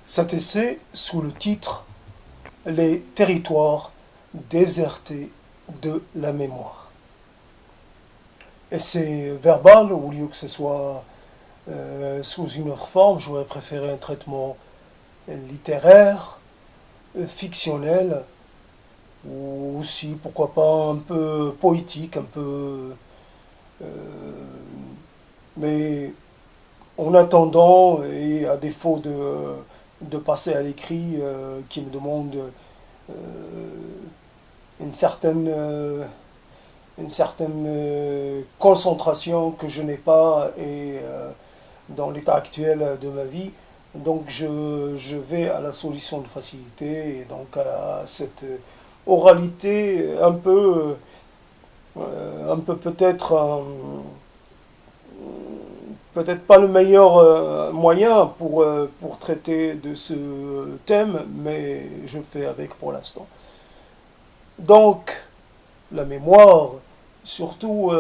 Cet essai sous le titre Les territoires désertés de la mémoire. Essai verbal, au lieu que ce soit sous une autre forme, j'aurais préféré un traitement littéraire, fictionnel, ou aussi, pourquoi pas, un peu poétique, un peu... euh, mais en attendant, et à défaut de passer à l'écrit, qui me demande euh, une certaine, concentration que je n'ai pas et dans l'état actuel de ma vie. Donc je vais à la solution de facilité et donc à cette oralité un peu peut-être peut-être pas le meilleur moyen pour traiter de ce thème, mais je fais avec pour l'instant. Donc, la mémoire, surtout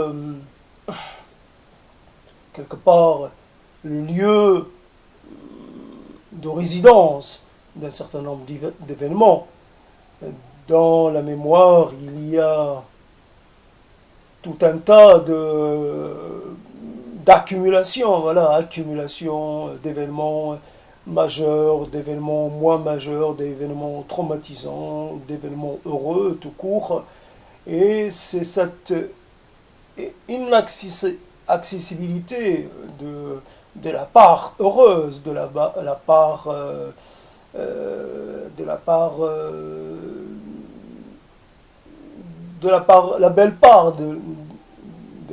quelque part le lieu de résidence d'un certain nombre d'événements. Dans la mémoire, il y a tout un tas d'accumulation, voilà, accumulation d'événements majeurs, d'événements moins majeurs, d'événements traumatisants, d'événements heureux tout court. Et c'est cette inaccessibilité de la part heureuse, la part de la part la belle part de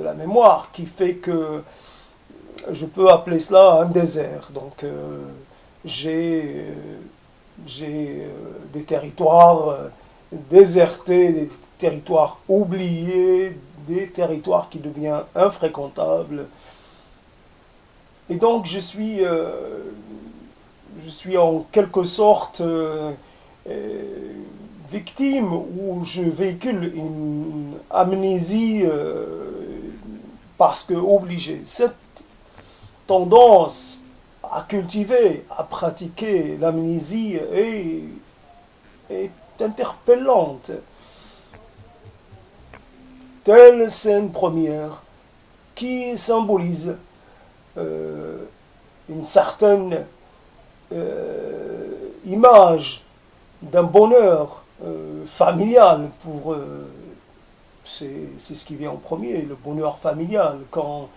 la mémoire qui fait que je peux appeler cela un désert. Donc j'ai des territoires désertés, des territoires oubliés, des territoires qui deviennent infréquentables. Et donc je suis en quelque sorte victime où je véhicule une amnésie parce que obligé. Cette tendance à cultiver, à pratiquer l'amnésie est interpellante. Telle scène première qui symbolise une certaine image d'un bonheur familial c'est ce qui vient en premier, le bonheur familial, quand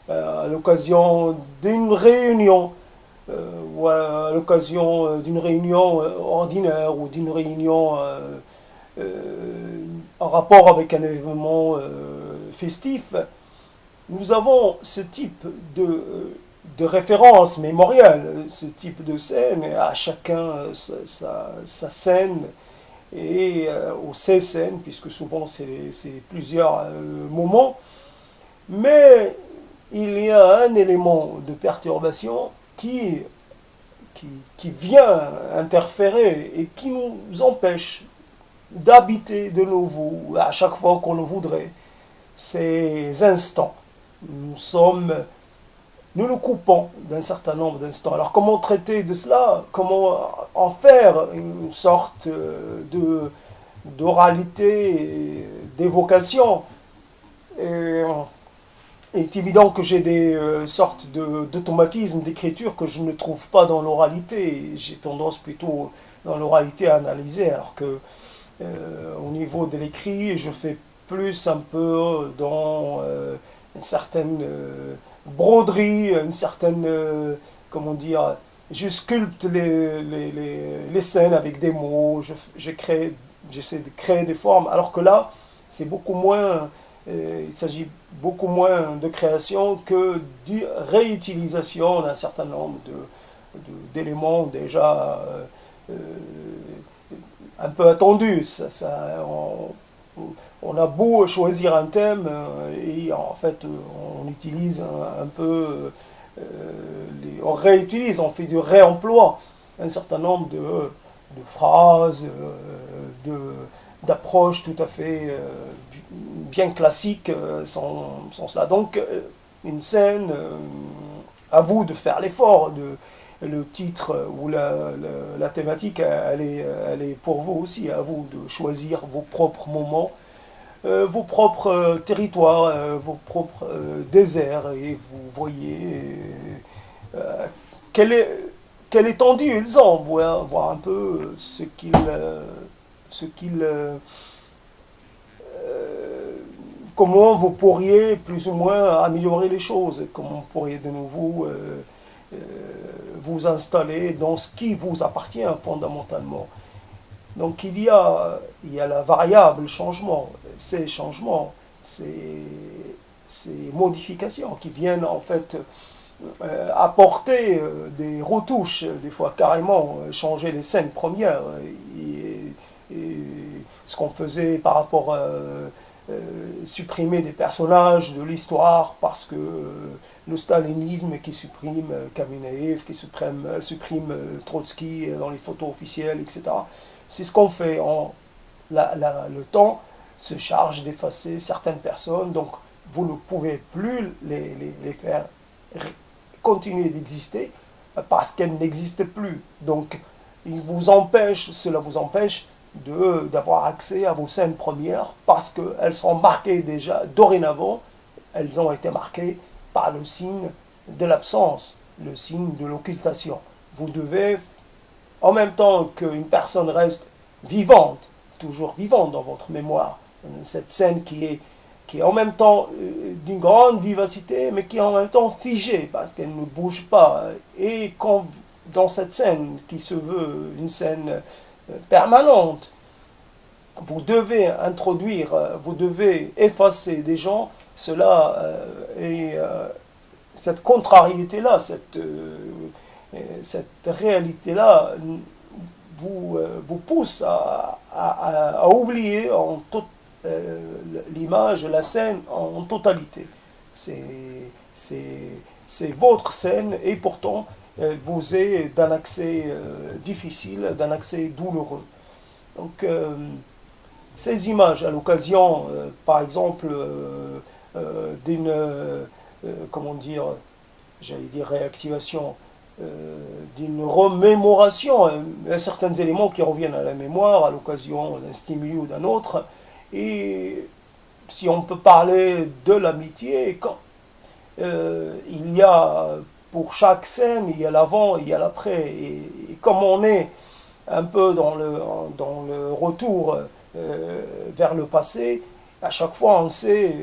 à l'occasion d'une réunion ou à l'occasion d'une réunion ordinaire ou d'une réunion en rapport avec un événement festif, nous avons ce type de référence mémorielle, ce type de scène, et à chacun sa scène, et ou ses scènes, puisque souvent c'est plusieurs moments, mais il y a un élément de perturbation qui vient interférer et qui nous empêche d'habiter de nouveau, à chaque fois qu'on le voudrait, ces instants. Nous nous coupons d'un certain nombre d'instants. Alors comment traiter de cela? Comment en faire une sorte d'oralité, d'évocation? Et il est évident que j'ai des sortes d'automatismes d'écriture que je ne trouve pas dans l'oralité. J'ai tendance plutôt dans l'oralité à analyser, alors que au niveau de l'écrit, je fais plus un peu dans une certaine broderie, une certaine, comment dire, je sculpte les scènes avec des mots, j'essaie de créer des formes, alors que là, c'est beaucoup moins, il s'agit beaucoup moins de création que de réutilisation d'un certain nombre d'éléments déjà un peu attendus. On a beau choisir un thème et en fait on utilise un peu, on réutilise, on fait du réemploi un certain nombre de phrases, d'approches tout à fait bien classiques sans cela. Donc une scène, à vous de faire l'effort le titre ou la thématique, elle est pour vous aussi, à vous de choisir vos propres moments, vos propres territoires, vos propres déserts, et vous voyez euh, quelle, est, quelle étendue ils ont, voir un peu ce qu'ils comment vous pourriez plus ou moins améliorer les choses, comment vous pourriez de nouveau euh, vous installer dans ce qui vous appartient fondamentalement. Donc il y a la variable changement, ces changements, ces modifications qui viennent en fait apporter des retouches, des fois carrément changer les scènes premières, et ce qu'on faisait par rapport à supprimer des personnages de l'histoire parce que le stalinisme qui supprime Kamenev, qui supprime Trotsky dans les photos officielles, etc. C'est ce qu'on fait. Le temps se charge d'effacer certaines personnes, donc vous ne pouvez plus les faire continuer d'exister parce qu'elles n'existent plus. Donc cela vous empêche d'avoir accès à vos scènes premières parce qu'elles sont marquées déjà, dorénavant, elles ont été marquées par le signe de l'absence, le signe de l'occultation. Vous devez, en même temps qu'une personne reste vivante, toujours vivante dans votre mémoire, cette scène qui est en même temps d'une grande vivacité, mais qui est en même temps figée, parce qu'elle ne bouge pas. Et quand, dans cette scène, qui se veut une scène permanente, vous devez introduire, vous devez effacer des gens, cela est cette contrariété-là, cette réalité-là vous pousse à oublier l'image, la scène en totalité. C'est votre scène et pourtant elle vous est d'un accès difficile, d'un accès douloureux. Donc ces images à l'occasion, par exemple, d'une, comment dire, j'allais dire réactivation, d'une remémoration, certains éléments qui reviennent à la mémoire à l'occasion d'un stimuli ou d'un autre. Et si on peut parler de l'amitié, il y a pour chaque scène, il y a l'avant, il y a l'après. Et comme on est un peu dans le retour vers le passé, à chaque fois on sait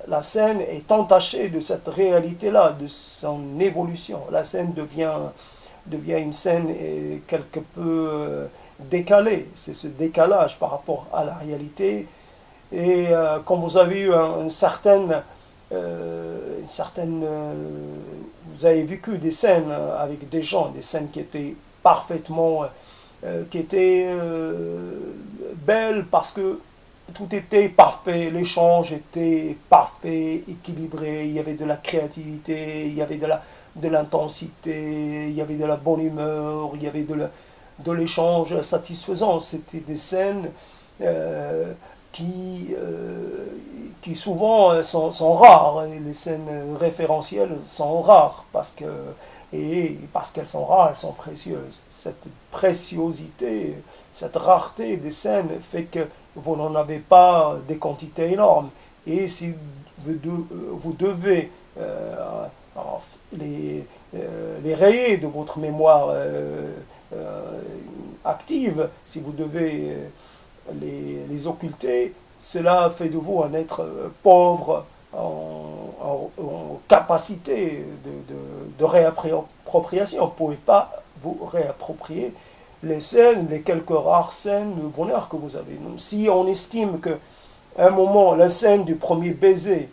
la scène est entachée de cette réalité-là, de son évolution. La scène devient une scène quelque peu décalée. C'est ce décalage par rapport à la réalité. Et quand vous avez eu une certaine vous avez vécu des scènes avec des gens, des scènes qui étaient parfaitement, qui étaient belles parce que tout était parfait, l'échange était parfait, équilibré, il y avait de la créativité, il y avait de l'intensité, il y avait de la bonne humeur, il y avait de l'échange satisfaisant. C'était des scènes qui souvent sont rares. Et les scènes référentielles sont rares parce qu'elles sont rares, elles sont précieuses. Cette préciosité, cette rareté des scènes fait que vous n'en avez pas des quantités énormes. Et si vous devez les rayer de votre mémoire active, si vous devez les occulter, cela fait de vous un être pauvre en capacité de réappropriation. Vous ne pouvez pas vous réapproprier les scènes, les quelques rares scènes de bonheur que vous avez. Donc, si on estime que à un moment, la scène du le premier baiser,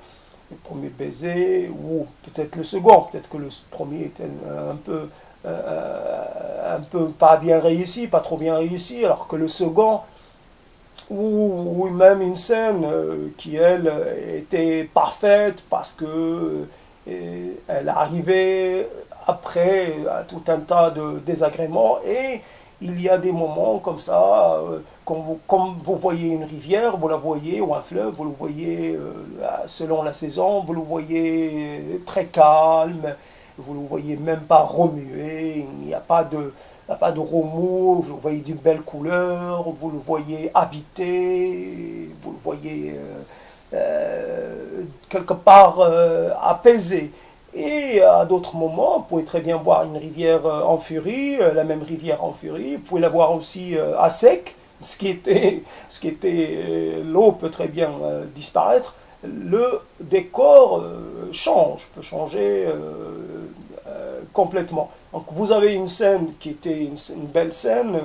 ou peut-être le second, peut-être que le premier était un peu pas bien réussi, pas trop bien réussi, alors que le second, ou même une scène qui, elle, était parfaite parce que elle arrivait après tout un tas de désagréments, et il y a des moments comme ça, comme vous voyez une rivière, vous la voyez, ou un fleuve, vous le voyez selon la saison, vous le voyez très calme, vous ne le voyez même pas remuer, il n'y il n'y a pas de remous, vous le voyez d'une belle couleur, vous le voyez habité, vous le voyez quelque part apaisé. Et à d'autres moments, vous pouvez très bien voir une rivière en furie, la même rivière en furie. Vous pouvez la voir aussi à sec, l'eau peut très bien disparaître. Le décor peut changer complètement. Donc vous avez une scène qui était une belle scène,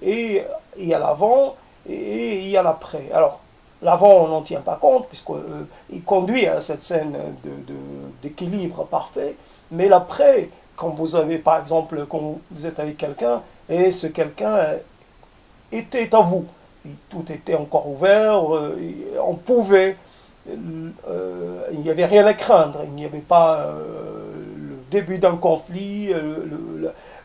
et il y a l'avant et il y a l'après. Alors, l'avant, on n'en tient pas compte, puisqu'il conduit à cette scène d'équilibre parfait, mais l'après, quand vous avez, par exemple, quand vous êtes avec quelqu'un, et ce quelqu'un était à vous, tout était encore ouvert, on pouvait, il n'y avait rien à craindre, il n'y avait pas le début d'un conflit,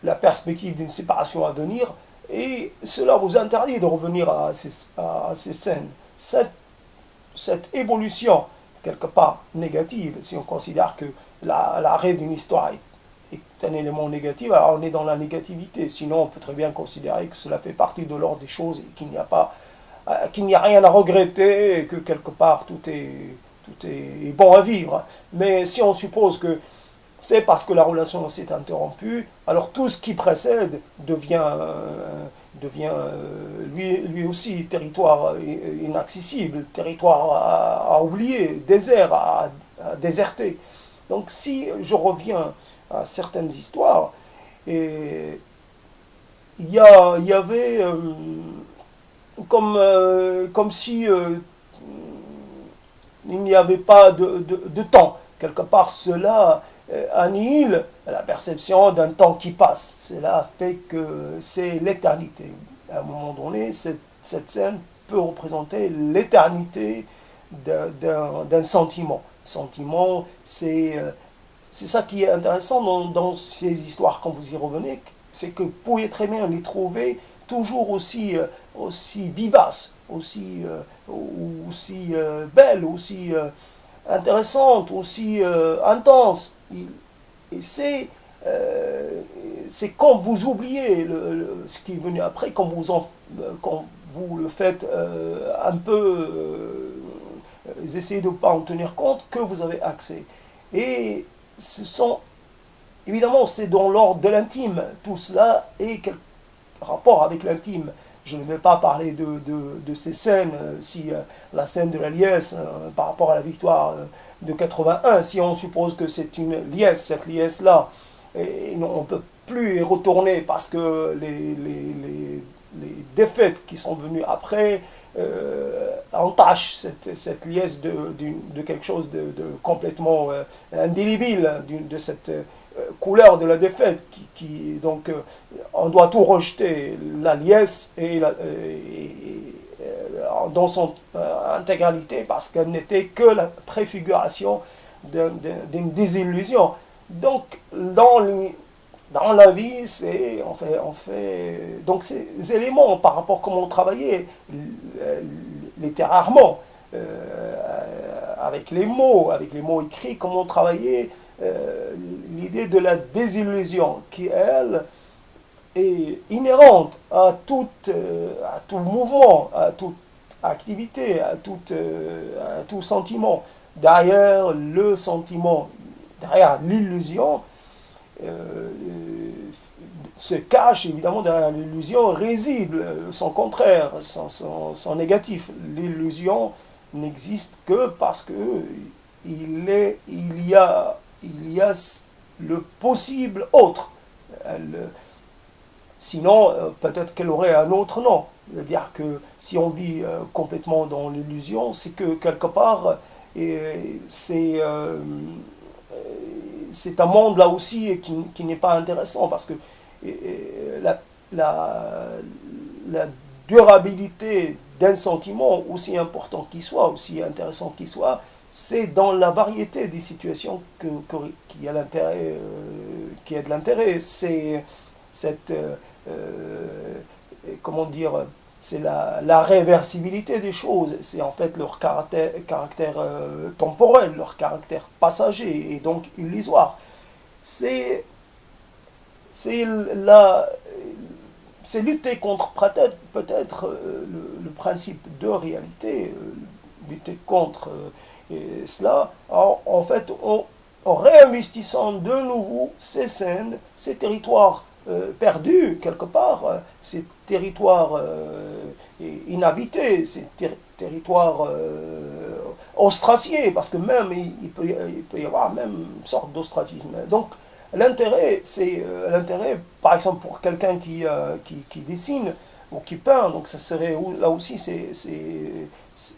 la perspective d'une séparation à venir, et cela vous interdit de revenir à ces scènes. Cette évolution, quelque part négative, si on considère que l'arrêt d'une histoire est un élément négatif, alors on est dans la négativité. Sinon, on peut très bien considérer que cela fait partie de l'ordre des choses et qu'il n'y a rien à regretter et que quelque part tout est bon à vivre. Mais si on suppose que c'est parce que la relation s'est interrompue, alors tout ce qui précède devient lui aussi territoire inaccessible, territoire à oublier, désert à déserter. Donc si je reviens à certaines histoires, et il y avait comme si il n'y avait pas de temps. Quelque part, cela annihile la perception d'un temps qui passe. Cela fait que c'est l'éternité. À un moment donné, cette scène peut représenter l'éternité d'un sentiment. Sentiment, c'est ça qui est intéressant dans ces histoires, quand vous y revenez, c'est que vous pouvez très bien les trouver toujours aussi vivaces, aussi belles, aussi intéressantes, aussi intenses. Et c'est quand vous oubliez ce qui est venu après, quand vous le faites un peu, essayez de ne pas en tenir compte, que vous avez accès. Et évidemment, c'est dans l'ordre de l'intime. Tout cela est quel rapport avec l'intime. Je ne vais pas parler de ces scènes, si la scène de la liesse par rapport à la victoire de 81, si on suppose que c'est une liesse, cette liesse-là, on ne peut plus y retourner parce que les défaites qui sont venues après entachent cette liesse de quelque chose de complètement indélébile, de cette couleur de la défaite, donc on doit tout rejeter, la liesse dans son intégralité, parce qu'elle n'était que la préfiguration d'une désillusion. Donc dans la vie, on fait donc ces éléments par rapport à comment on travaillait littérairement, avec les mots écrits, comment on travaillait l'idée de la désillusion, qui elle est inhérente à tout mouvement, à toute activité, à tout sentiment. Derrière le sentiment, derrière l'illusion, se cache, évidemment, derrière l'illusion réside son contraire, son négatif. L'illusion n'existe que parce que il y a le possible autre. Sinon, peut-être qu'elle aurait un autre nom. C'est-à-dire que si on vit complètement dans l'illusion, c'est que quelque part, c'est un monde là aussi qui n'est pas intéressant, parce que la durabilité d'un sentiment, aussi important qu'il soit, aussi intéressant qu'il soit, c'est dans la variété des situations qui a de l'intérêt. C'est cette comment dire, c'est la réversibilité des choses, c'est en fait leur caractère temporel, leur caractère passager et donc illusoire. C'est c'est la, c'est lutter contre peut-être le principe de réalité, lutter contre cela, en fait, en réinvestissant de nouveau ces scènes, ces territoires perdus quelque part, ces territoires inhabités, ces territoires ostraciés, parce que même il peut y avoir même une sorte d'ostracisme. Donc l'intérêt, c'est l'intérêt, par exemple pour quelqu'un qui dessine ou qui peint, donc ça serait là aussi,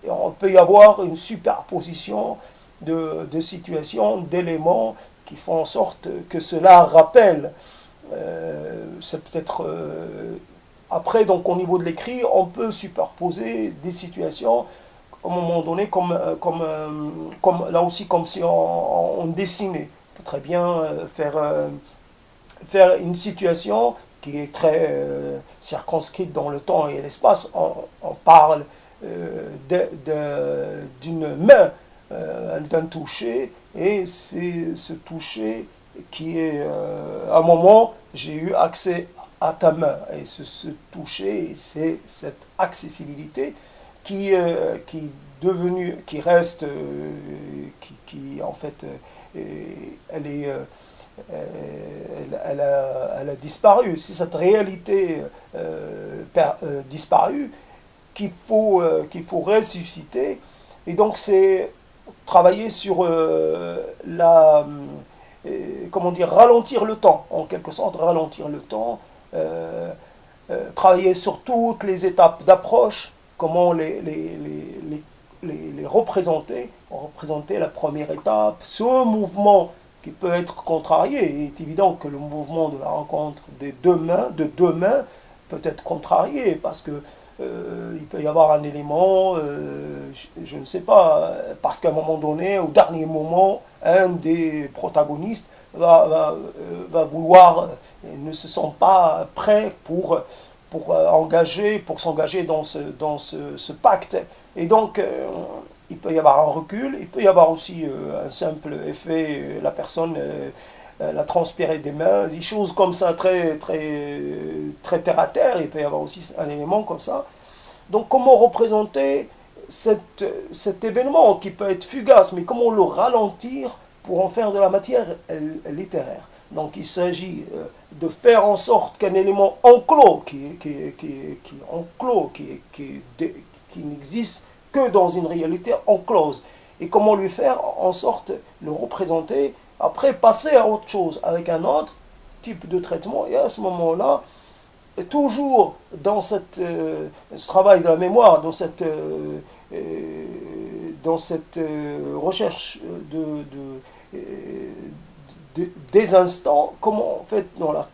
on peut y avoir une superposition de situations, d'éléments qui font en sorte que cela rappelle. C'est peut-être après, donc au niveau de l'écrit, on peut superposer des situations à un moment donné comme là aussi comme si on dessinait. On peut très bien faire une situation qui est très circonscrite dans le temps et l'espace. On parle d'une main, d'un toucher, et c'est ce toucher qui est, à un moment, j'ai eu accès à ta main. Et ce toucher, c'est cette accessibilité qui devenue, qui reste, qui en fait, elle est elle a disparu. C'est cette réalité disparue qu'il faut ressusciter. Et donc c'est travailler sur comment dire, ralentir le temps, en quelque sorte, ralentir le temps, travailler sur toutes les étapes d'approche, comment les représenter, représenter la première étape, ce mouvement qui peut être contrarié. Il est évident que le mouvement de la rencontre de deux mains peut être contrarié, parce que il peut y avoir un élément, je ne sais pas, parce qu'à un moment donné, au dernier moment, un des protagonistes va vouloir, ne se sent pas prêt pour s'engager dans ce pacte. Et donc, il peut y avoir un recul, il peut y avoir aussi un simple effet, la personne la transpirer des mains, des choses comme ça, très terre à terre. Il peut y avoir aussi un élément comme ça. Donc comment représenter cet événement qui peut être fugace, mais comment le ralentir pour en faire de la matière littéraire. Donc il s'agit de faire en sorte qu'un élément enclos, qui n'existe que dans une réalité enclose, et comment lui faire en sorte de le représenter, après passer à autre chose, avec un autre type de traitement, et à ce moment-là, toujours dans ce travail de la mémoire, dans cette recherche des instants, comment en fait, dans la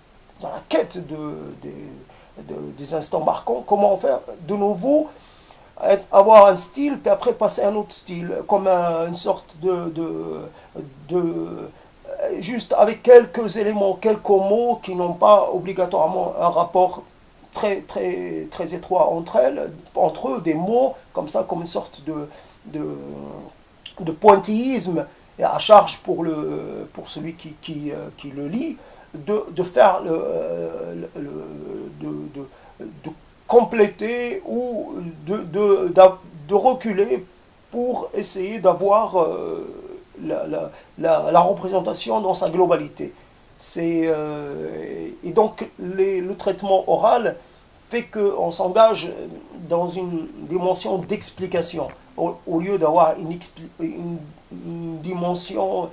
quête des instants marquants, comment faire de nouveau avoir un style, puis après passer à un autre style, comme une sorte juste avec quelques éléments, quelques mots qui n'ont pas obligatoirement un rapport très étroit entre eux, des mots comme ça, comme une sorte de pointillisme et à charge pour celui qui le lit, de faire de compléter ou de reculer pour essayer d'avoir la représentation dans sa globalité. Et donc le traitement oral fait qu'on s'engage dans une dimension d'explication au lieu d'avoir une dimension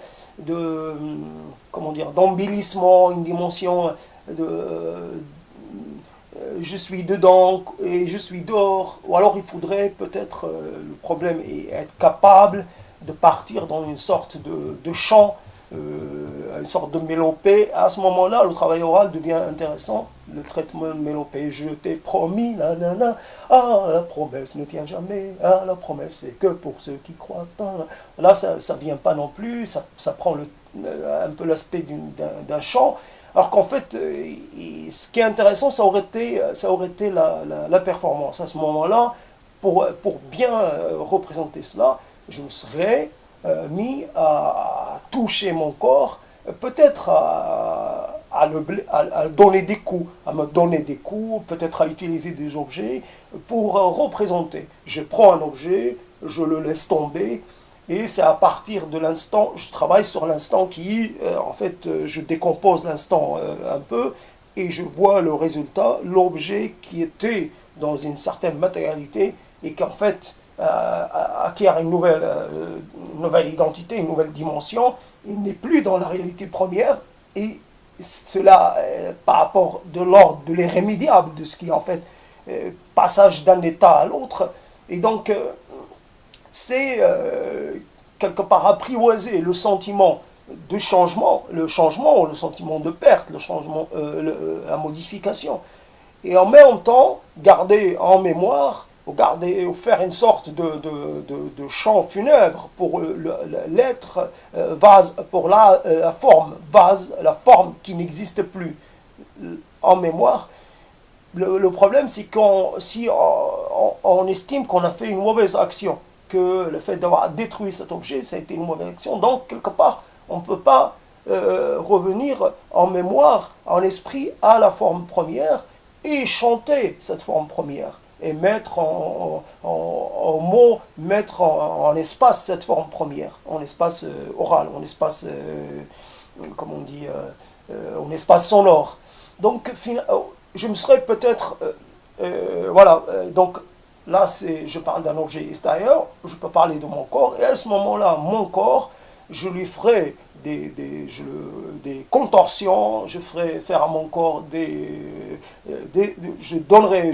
comment dire, d'embellissement, une dimension de je suis dedans et je suis dehors. Ou alors il faudrait peut-être, le problème est être capable de partir dans une sorte de chant, une sorte de mélopée. À ce moment-là, le travail oral devient intéressant. Le traitement de mélopée, je t'ai promis, nanana, ah, la promesse ne tient jamais, ah, la promesse c'est que pour ceux qui croient. Là, ça ne vient pas non plus, ça prend un peu l'aspect d'un chant. Alors qu'en fait, ce qui est intéressant, ça aurait été la performance. À ce moment-là, pour bien représenter cela, je me serais mis à toucher mon corps, peut-être à à donner des coups, à me donner des coups, peut-être à utiliser des objets pour représenter. Je prends un objet, je le laisse tomber, et c'est à partir de l'instant, je travaille sur l'instant qui, en fait, je décompose l'instant un peu, et je vois le résultat, l'objet qui était dans une certaine matérialité, et qu'en fait, acquiert une nouvelle identité, une nouvelle dimension, il n'est plus dans la réalité première, et cela, par rapport de l'ordre de l'irrémédiable, de ce qui est en fait passage d'un état à l'autre, et donc c'est quelque part apprivoiser le sentiment de changement, le sentiment de perte, le changement, la modification, et en même temps garder en mémoire, ou faire une sorte de chant funèbre pour l'être vase, pour la forme vase, la forme qui n'existe plus en mémoire. Le problème, c'est si on estime qu'on a fait une mauvaise action, que le fait d'avoir détruit cet objet, ça a été une mauvaise action, donc quelque part, on ne peut pas revenir en mémoire, en esprit, à la forme première et chanter cette forme première et mettre en mots, mettre en espace cette forme première, en espace oral, en espace, comment on dit, en espace sonore. Donc, je me serais peut-être, voilà, donc là, je parle d'un objet extérieur, je peux parler de mon corps, et à ce moment-là, mon corps, je lui ferai des contorsions, je ferai faire à mon corps je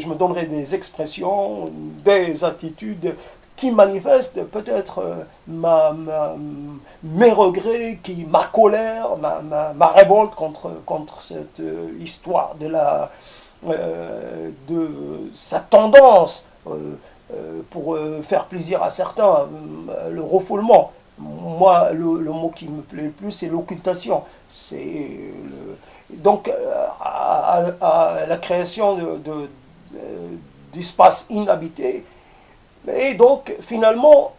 me donnerai des expressions, des attitudes qui manifestent peut-être mes regrets, ma colère, ma révolte contre cette histoire de sa tendance pour faire plaisir à certains, le refoulement. Moi, le mot qui me plaît le plus, c'est l'occultation. Donc, à la création d'espaces inhabités. Et donc, finalement,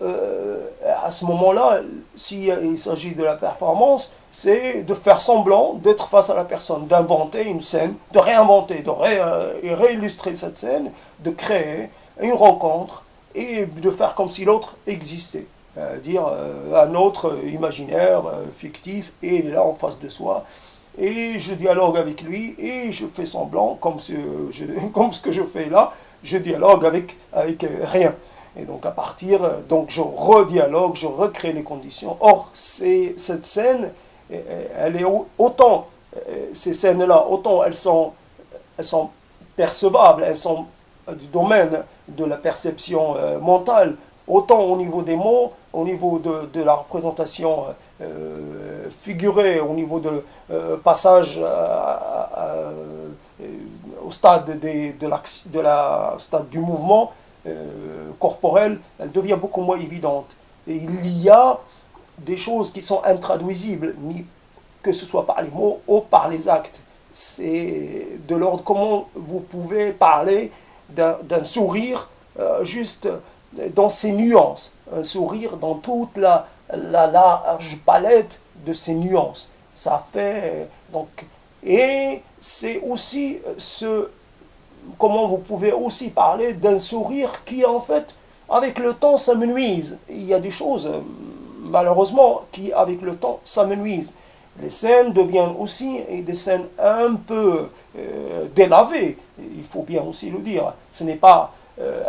à ce moment-là, s'il s'agit de la performance, c'est de faire semblant d'être face à la personne, d'inventer une scène, de réinventer, de réillustrer cette scène, de créer une rencontre et de faire comme si l'autre existait. Dire un autre imaginaire, fictif, et il est là en face de soi. Et je dialogue avec lui, et je fais semblant, comme ce que je fais là, je dialogue avec rien. Et donc à partir, donc je redialogue, je recrée les conditions. Or, cette scène, elle est autant, ces scènes-là, autant elles sont percevables, elles sont du domaine de la perception mentale, autant au niveau des mots, au niveau de la représentation figurée, au niveau de passage au stade stade du mouvement corporel, elle devient beaucoup moins évidente. Et il y a des choses qui sont intraduisibles, que ce soit par les mots ou par les actes. C'est de l'ordre comment vous pouvez parler d'un sourire juste dans ses nuances, un sourire dans toute la large palette de ses nuances. Ça fait donc, et c'est aussi comment vous pouvez aussi parler d'un sourire qui en fait avec le temps s'amenuise. Il y a des choses malheureusement qui avec le temps s'amenuisent. Les scènes deviennent aussi des scènes un peu délavées, il faut bien aussi le dire. Ce n'est pas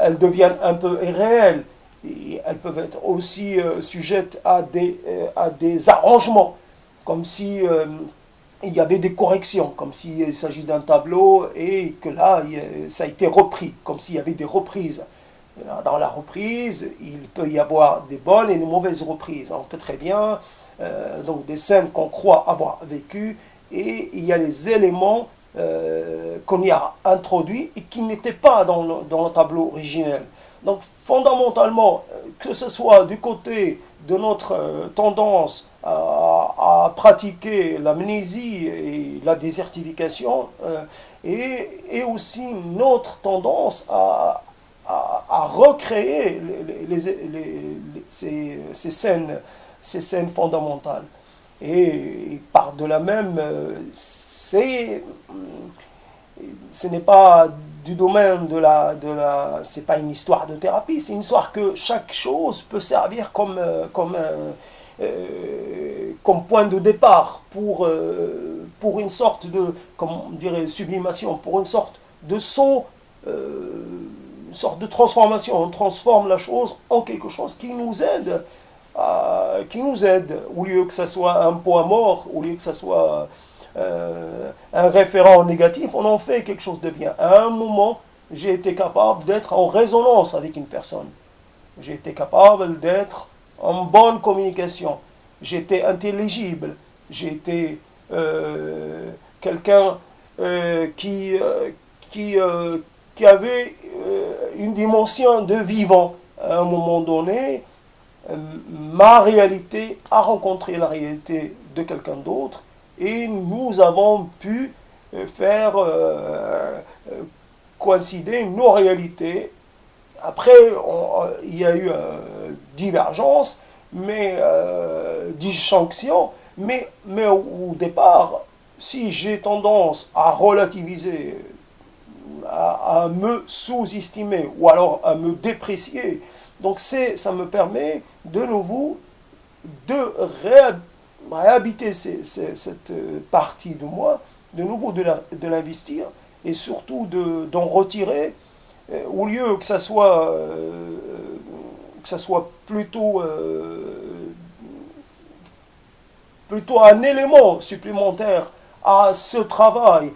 elles deviennent un peu irréelles. Et elles peuvent être aussi sujettes à des arrangements, comme si il y avait des corrections, comme s'il s'agit d'un tableau et que là, ça a été repris, comme s'il y avait des reprises. Dans la reprise, il peut y avoir des bonnes et des mauvaises reprises. On peut très bien, donc des scènes qu'on croit avoir vécues, et il y a les éléments qu'on y a introduits et qui n'étaient pas dans le tableau originel. Donc fondamentalement, que ce soit du côté de notre tendance à pratiquer l'amnésie et la désertification, et aussi notre tendance à recréer ces scènes fondamentales. Et par de la même, ce n'est pas du domaine c'est pas une histoire de thérapie, c'est une histoire que chaque chose peut servir comme point de départ pour une sorte de, comme on dirait, sublimation, pour une sorte de saut, une sorte de transformation. On transforme la chose en quelque chose qui nous aide, au lieu que ça soit un poids mort, au lieu que ça soit un référent négatif, on en fait quelque chose de bien. À un moment, j'ai été capable d'être en résonance avec une personne. J'ai été capable d'être en bonne communication. J'étais intelligible. J'étais quelqu'un qui avait une dimension de vivant. À un moment donné, ma réalité a rencontré la réalité de quelqu'un d'autre et nous avons pu faire coïncider nos réalités. Après, il y a eu divergence, disjonction, mais au départ, si j'ai tendance à relativiser, à me sous-estimer ou alors à me déprécier, donc ça me permet de nouveau de réhabiter cette partie de moi, de nouveau de l'investir et surtout d'en retirer, au lieu que ça soit plutôt un élément supplémentaire à ce travail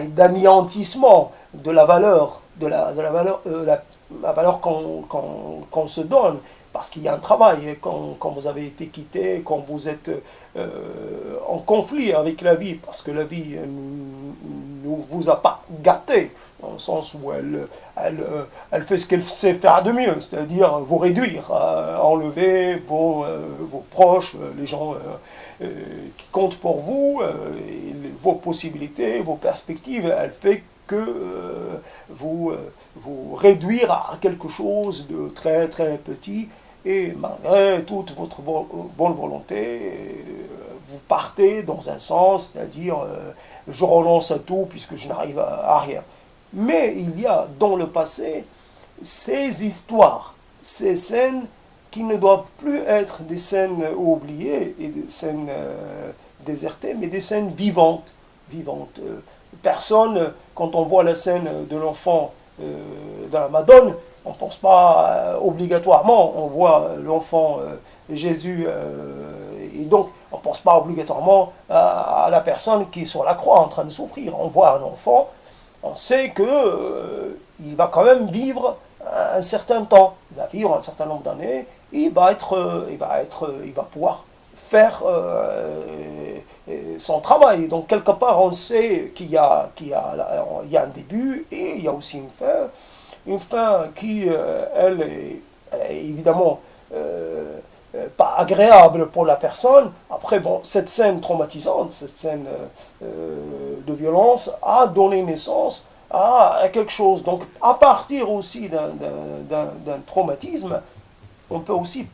d'anéantissement de la valeur, la valeur qu'on se donne, parce qu'il y a un travail, quand vous avez été quitté, quand vous êtes en conflit avec la vie, parce que la vie ne vous a pas gâté, dans le sens où elle fait ce qu'elle sait faire de mieux, c'est-à-dire vous réduire, enlever vos proches, les gens qui comptent pour vous, vos possibilités, vos perspectives, elle fait que vous réduire à quelque chose de très très petit, et malgré toute votre bonne volonté, vous partez dans un sens, c'est-à-dire je renonce à tout puisque je n'arrive à rien. Mais il y a dans le passé ces histoires, ces scènes qui ne doivent plus être des scènes oubliées et des scènes désertées, mais des scènes vivantes. Personne, quand on voit la scène de l'enfant dans la Madone, on ne pense pas obligatoirement, on voit l'enfant Jésus, et donc on ne pense pas obligatoirement à la personne qui est sur la croix en train de souffrir. On voit un enfant, on sait que il va quand même vivre un certain temps, il va vivre un certain nombre d'années, il va pouvoir faire son travail. Donc quelque part on sait qu'il y a un début et il y a aussi une fin qui elle est évidemment pas agréable pour la personne. Après bon, cette scène traumatisante, cette scène de violence a donné naissance à quelque chose. Donc à partir aussi d'un traumatisme, on peut aussi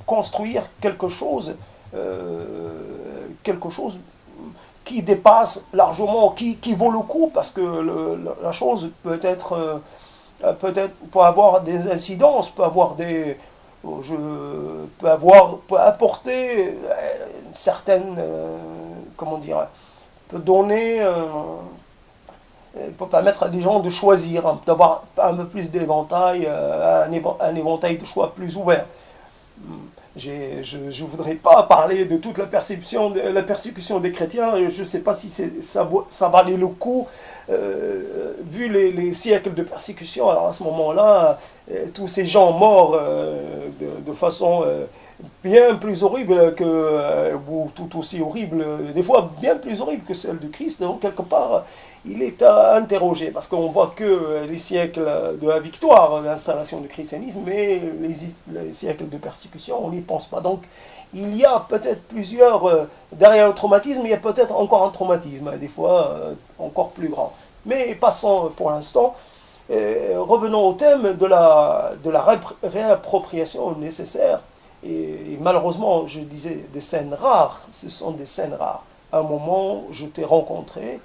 construire quelque chose qui dépasse largement, qui vaut le coup, parce que la chose peut avoir des incidences, peut apporter une certaine, comment dire, peut donner, peut permettre à des gens de choisir, d'avoir un peu plus d'éventail, un éventail de choix plus ouvert. Je ne voudrais pas parler de toute la persécution des chrétiens. Je ne sais pas si ça valait le coup, vu les siècles de persécution. Alors à ce moment-là, tous ces gens morts de façon bien plus horrible ou tout aussi horrible, des fois bien plus horrible que celle du Christ. Donc quelque part, il est à interroger, parce qu'on voit que les siècles de la victoire, de l'installation du christianisme, mais les siècles de persécution, on n'y pense pas. Donc il y a peut-être derrière le traumatisme, il y a peut-être encore un traumatisme, des fois encore plus grand. Mais passons pour l'instant, revenons au thème de la réappropriation nécessaire Et malheureusement, je disais des scènes rares, ce sont des scènes rares. À un moment, je t'ai rencontré,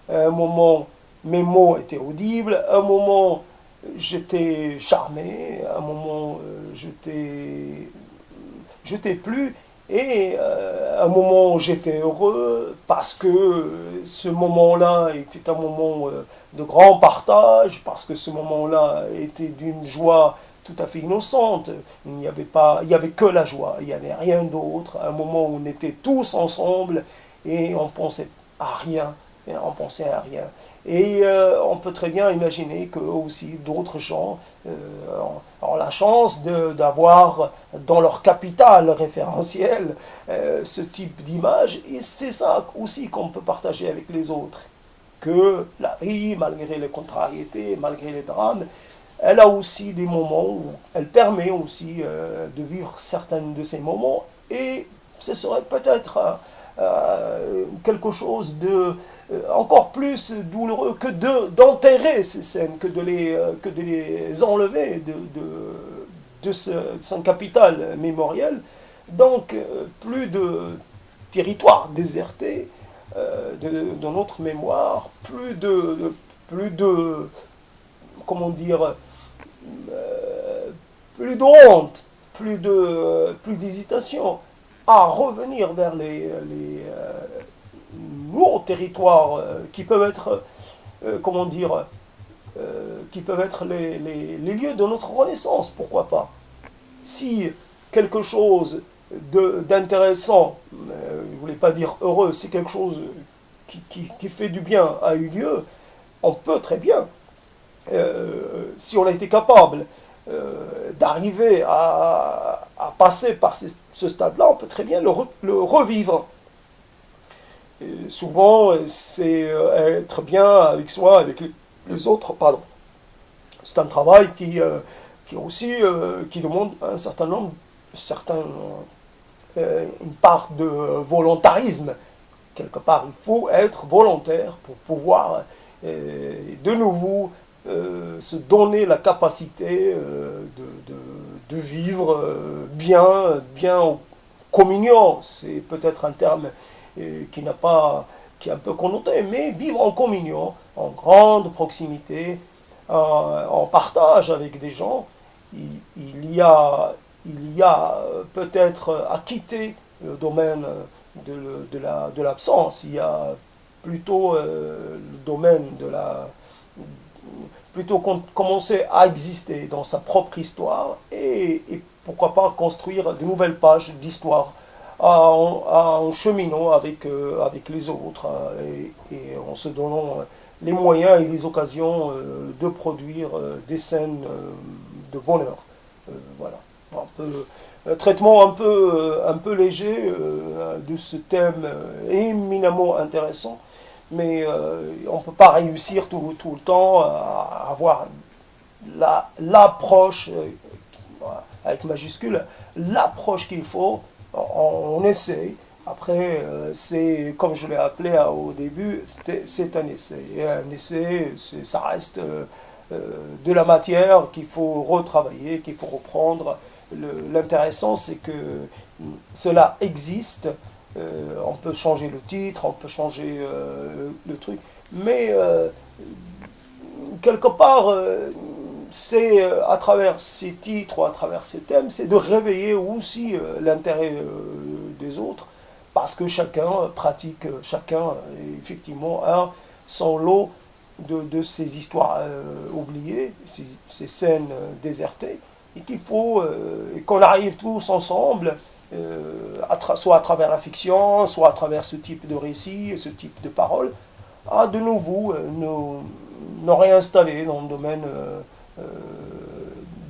à un moment, mes mots étaient audibles, à un moment, j'étais charmé, à un moment, je t'ai plu, et à un moment, j'étais heureux, parce que ce moment-là était un moment de grand partage, parce que ce moment-là était d'une joie tout à fait innocente. Il n'y avait pas, il y avait que la joie, il n'y avait rien d'autre. Un moment où on était tous ensemble et on pensait à rien, et on pensait à rien. Et on peut très bien imaginer que aussi d'autres gens ont la chance d'avoir dans leur capital référentiel ce type d'image. Et c'est ça aussi qu'on peut partager avec les autres. Que la vie, malgré les contrariétés, malgré les drames, elle a aussi des moments où elle permet aussi de vivre certains de ces moments, et ce serait peut-être quelque chose de encore plus douloureux que d'enterrer ces scènes, que de les enlever de son capital mémoriel. Donc plus de territoire déserté de notre mémoire, plus de comment dire, plus de honte, plus d'hésitation à revenir vers les nouveaux territoires qui peuvent être, comment dire, qui peuvent être les lieux de notre renaissance, pourquoi pas. Si quelque chose d'intéressant, je ne voulais pas dire heureux, c'est quelque chose qui fait du bien a eu lieu, on peut très bien, si on a été capable d'arriver à passer par ce stade-là, on peut très bien le revivre. Et souvent, c'est être bien avec soi, avec les autres, pardon. C'est un travail qui aussi qui demande un certain nombre, une part de volontarisme. Quelque part, il faut être volontaire pour pouvoir de nouveau se donner la capacité de vivre bien en communion. C'est peut-être un terme qui est un peu connoté, mais vivre en communion, en grande proximité, en partage avec des gens. Il y a peut-être à quitter le domaine de l'absence. Il y a plutôt le domaine de la plutôt commencer à exister dans sa propre histoire, et pourquoi pas construire de nouvelles pages d'histoire en cheminant avec les autres, et en se donnant les moyens et les occasions de produire des scènes de bonheur. Voilà. Traitement un peu léger de ce thème éminemment intéressant, mais on ne peut pas réussir tout le temps à avoir l'approche, avec majuscule, l'approche qu'il faut. On essaie. Après, c'est, comme je l'ai appelé au début, c'est un essai. Et un essai, ça reste de la matière qu'il faut retravailler, qu'il faut reprendre. L'intéressant, c'est que cela existe. On peut changer le titre, on peut changer le truc, mais quelque part, c'est à travers ces titres ou à travers ces thèmes, c'est de réveiller aussi l'intérêt des autres, parce que chacun pratique, chacun effectivement a son lot de ces histoires oubliées, ces scènes désertées, et qu'il faut qu'on arrive tous ensemble, soit à travers la fiction, soit à travers ce type de récit, ce type de paroles, à de nouveau nous réinstaller dans le domaine,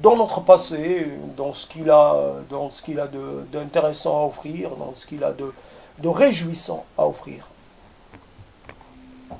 dans notre passé, dans ce qu'il a d'intéressant à offrir, dans ce qu'il a de réjouissant à offrir.